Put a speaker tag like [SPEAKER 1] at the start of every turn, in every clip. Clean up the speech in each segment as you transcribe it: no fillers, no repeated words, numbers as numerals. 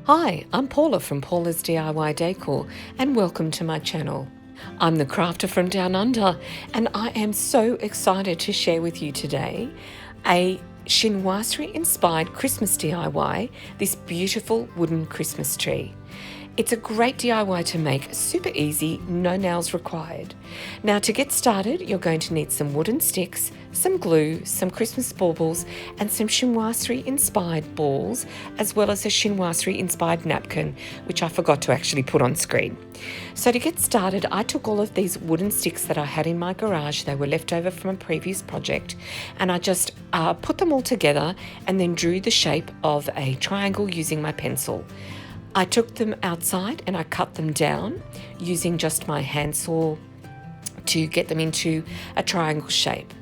[SPEAKER 1] Hi, I'm Paula from Paula's DIY Decor and welcome to my channel. I'm the crafter from Down Under and I am so excited to share with you today a Chinoiserie inspired Christmas DIY, this beautiful wooden Christmas tree. It's a great DIY to make, super easy, no nails required. Now to get started, you're going to need some wooden sticks, some glue, some Christmas baubles, and some Chinoiserie inspired balls, as well as a Chinoiserie inspired napkin, which I forgot to actually put on screen. So to get started, I took all of these wooden sticks that I had in my garage, they were left over from a previous project, and I just put them all together and then drew the shape of a triangle using my pencil. I took them outside and I cut them down using just my handsaw to get them into a triangle shape.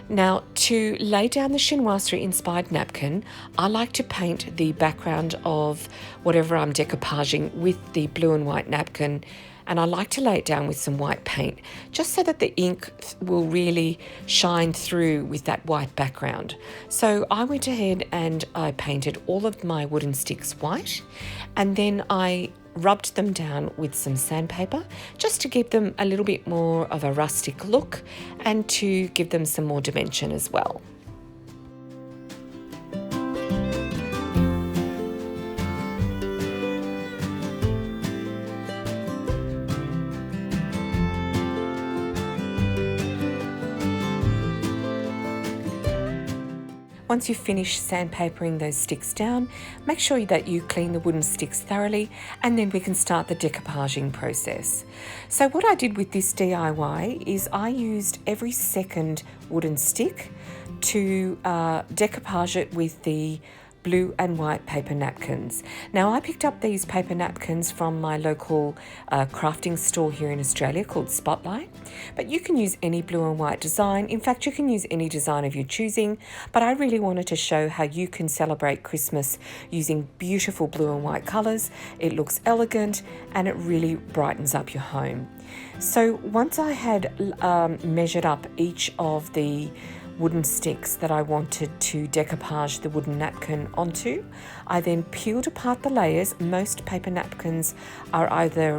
[SPEAKER 1] Now, to lay down the Chinoiserie inspired napkin, I like to paint the background of whatever I'm decoupaging with the blue and white napkin, and I like to lay it down with some white paint just so that the ink will really shine through with that white background. So I went ahead and I painted all of my wooden sticks white, and then I rubbed them down with some sandpaper just to give them a little bit more of a rustic look and to give them some more dimension as well. Once you've finished sandpapering those sticks down, make sure that you clean the wooden sticks thoroughly and then we can start the decoupaging process. So what I did with this DIY is I used every second wooden stick to decoupage it with the blue and white paper napkins. Now I picked up these paper napkins from my local crafting store here in Australia called Spotlight, but you can use any blue and white design. In fact, you can use any design of your choosing, but I really wanted to show how you can celebrate Christmas using beautiful blue and white colours. It looks elegant and it really brightens up your home. So once I had measured up each of the wooden sticks that I wanted to decoupage the wooden napkin onto, I then peeled apart the layers. Most paper napkins are either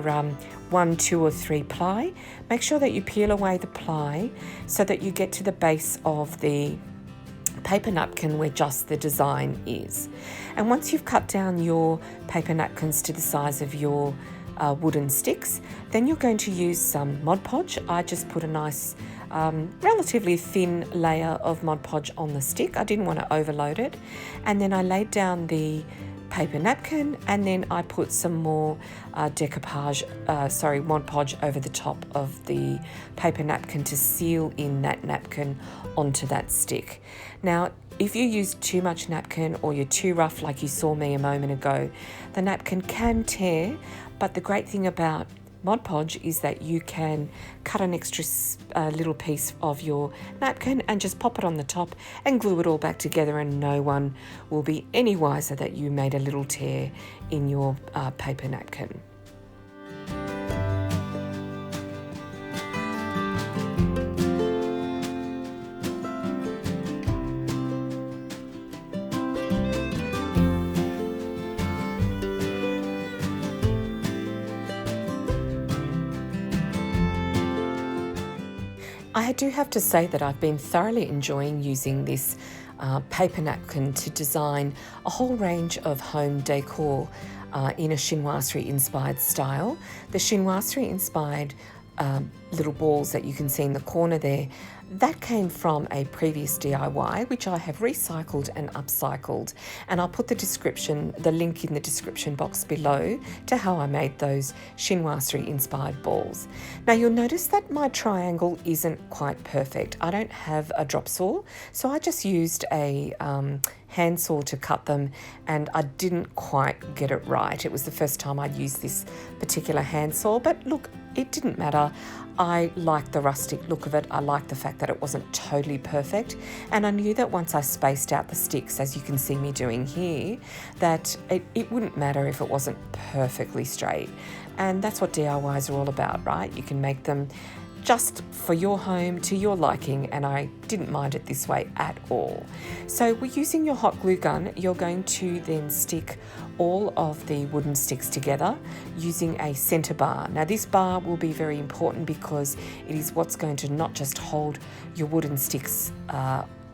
[SPEAKER 1] 1, 2 or 3 ply. Make sure that you peel away the ply so that you get to the base of the paper napkin where just the design is. And once you've cut down your paper napkins to the size of your wooden sticks, then you're going to use some Mod Podge. I just put a nice relatively thin layer of Mod Podge on the stick. I didn't want to overload it. And then I laid down the paper napkin and then I put some more Mod Podge over the top of the paper napkin to seal in that napkin onto that stick. Now, if you use too much napkin or you're too rough like you saw me a moment ago, the napkin can tear, but the great thing about Mod Podge is that you can cut an extra little piece of your napkin and just pop it on the top and glue it all back together, and no one will be any wiser that you made a little tear in your paper napkin. I do have to say that I've been thoroughly enjoying using this paper napkin to design a whole range of home decor in a Chinoiserie inspired style. The Chinoiserie inspired little balls that you can see in the corner there, that came from a previous DIY which I have recycled and upcycled, and I'll put the link in the description box below to how I made those Chinoiserie inspired balls. Now you'll notice that my triangle isn't quite perfect. I don't have a drop saw, so I just used a handsaw to cut them, and I didn't quite get it right. It was the first time I'd used this particular handsaw, but look, it didn't matter. I liked the rustic look of it. I liked the fact that it wasn't totally perfect, and I knew that once I spaced out the sticks, as you can see me doing here, that it wouldn't matter if it wasn't perfectly straight. And that's what DIYs are all about, right? You can make them just for your home to your liking, and I didn't mind it this way at all. So we're using your hot glue gun. You're going to then stick all of the wooden sticks together using a center bar. Now this bar will be very important because it is what's going to not just hold your wooden sticks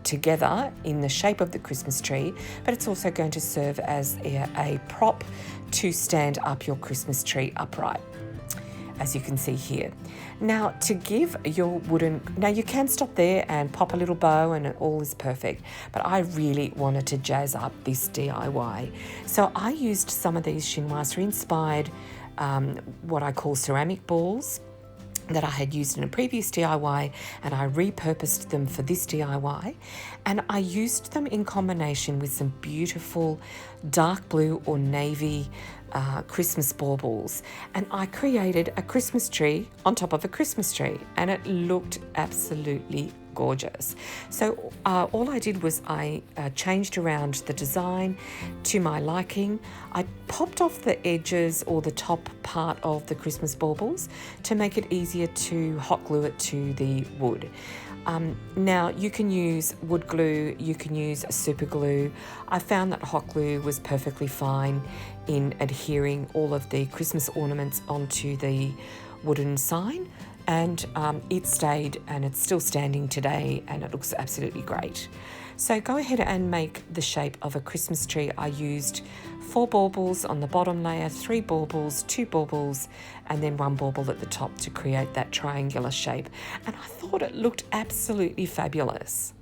[SPEAKER 1] together in the shape of the Christmas tree, but it's also going to serve as a prop to stand up your Christmas tree upright, as you can see here. Now to give your now you can stop there and pop a little bow and all is perfect, but I really wanted to jazz up this DIY. So I used some of these Chinoiserie inspired, what I call ceramic balls that I had used in a previous DIY, and I repurposed them for this DIY, and I used them in combination with some beautiful dark blue or navy Christmas baubles, and I created a Christmas tree on top of a Christmas tree, and it looked absolutely gorgeous. So all I did was I changed around the design to my liking. I popped off the edges or the top part of the Christmas baubles to make it easier to hot glue it to the wood. Now you can use wood glue, you can use super glue. I found that hot glue was perfectly fine in adhering all of the Christmas ornaments onto the wooden sign, and it stayed, and it's still standing today, and it looks absolutely great. So go ahead and make the shape of a Christmas tree. I used 4 baubles on the bottom layer, 3 baubles, 2 baubles, and then 1 bauble at the top to create that triangular shape. And I thought it looked absolutely fabulous.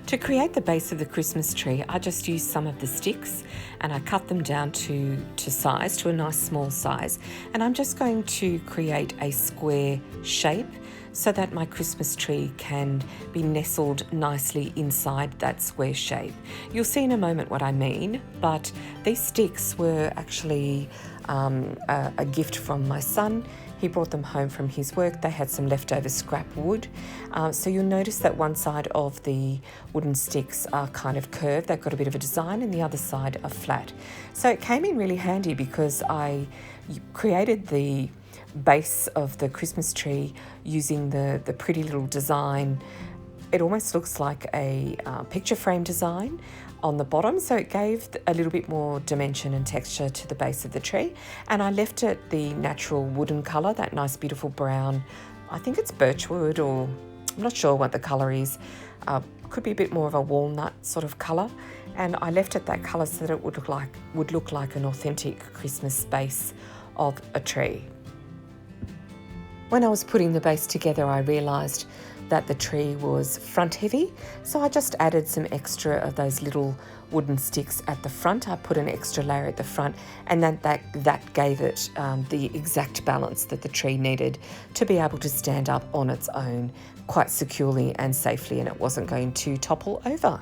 [SPEAKER 1] To create the base of the Christmas tree, I just used some of the sticks and I cut them down to size, to a nice small size. And I'm just going to create a square shape so that my Christmas tree can be nestled nicely inside that square shape. You'll see in a moment what I mean, but these sticks were actually a gift from my son. He brought them home from his work. They had some leftover scrap wood. So you'll notice that one side of the wooden sticks are kind of curved. They've got a bit of a design, and the other side are flat. So it came in really handy because I created the base of the Christmas tree using the pretty little design. It almost looks like a picture frame design on the bottom, so it gave a little bit more dimension and texture to the base of the tree. And I left it the natural wooden colour, that nice beautiful brown, I think it's birchwood, or I'm not sure what the colour is, could be a bit more of a walnut sort of colour. And I left it that colour so that it would look like an authentic Christmas base of a tree. When I was putting the base together, I realised that the tree was front heavy, so I just added some extra of those little wooden sticks at the front. I put an extra layer at the front, and then that gave it the exact balance that the tree needed to be able to stand up on its own quite securely and safely, and it wasn't going to topple over.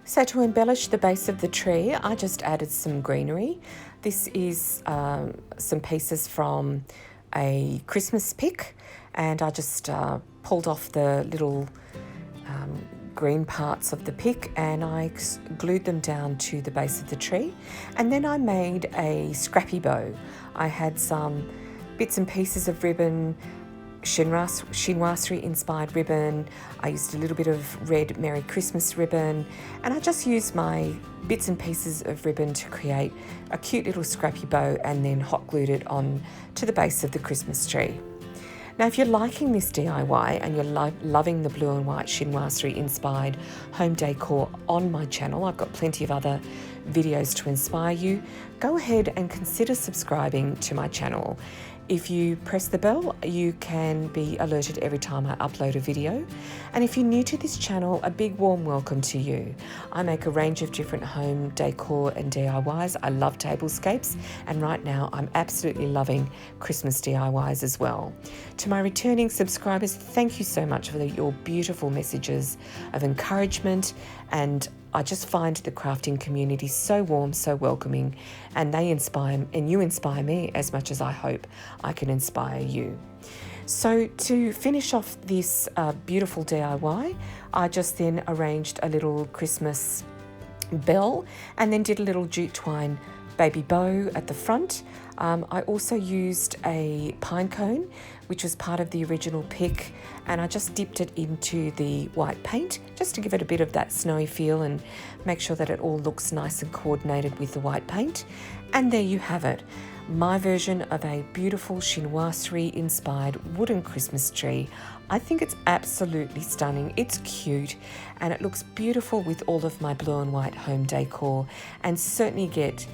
[SPEAKER 1] So to embellish the base of the tree, I just added some greenery. This is some pieces from a Christmas pick, and I just pulled off the little green parts of the pick, and I glued them down to the base of the tree. And then I made a scrappy bow. I had some bits and pieces of ribbon, Chinoiserie inspired ribbon. I used a little bit of red Merry Christmas ribbon, and I just used my bits and pieces of ribbon to create a cute little scrappy bow, and then hot glued it on to the base of the Christmas tree. Now, if you're liking this DIY and you're loving the blue and white Chinoiserie inspired home decor on my channel, I've got plenty of other videos to inspire you. Go ahead and consider subscribing to my channel. If you press the bell, you can be alerted every time I upload a video. And if you're new to this channel, a big warm welcome to you. I make a range of different home decor and DIYs. I love tablescapes, and right now I'm absolutely loving Christmas DIYs as well. To my returning subscribers, thank you so much for your beautiful messages of encouragement, and I just find the crafting community so warm, so welcoming, and they inspire, and you inspire me as much as I hope I can inspire you. So to finish off this beautiful DIY, I just then arranged a little Christmas bell and then did a little jute twine baby bow at the front. I also used a pine cone, which was part of the original pick, and I just dipped it into the white paint just to give it a bit of that snowy feel and make sure that it all looks nice and coordinated with the white paint. And there you have it, my version of a beautiful Chinoiserie inspired wooden Christmas tree. I think it's absolutely stunning. It's cute and it looks beautiful with all of my blue and white home decor, and certainly gets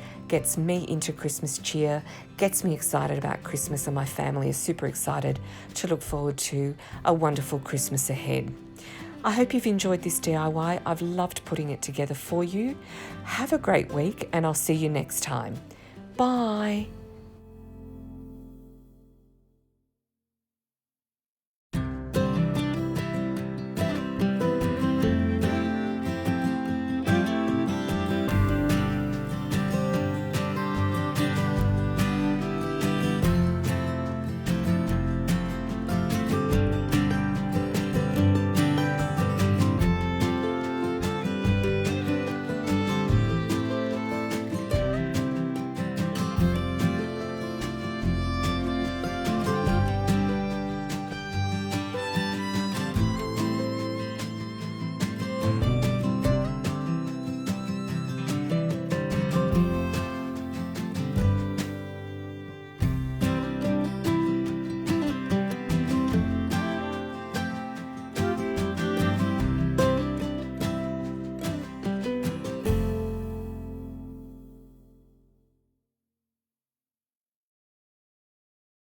[SPEAKER 1] me into Christmas cheer, gets me excited about Christmas, and my family is super excited to look forward to a wonderful Christmas ahead. I hope you've enjoyed this DIY. I've loved putting it together for you. Have a great week, and I'll see you next time. Bye.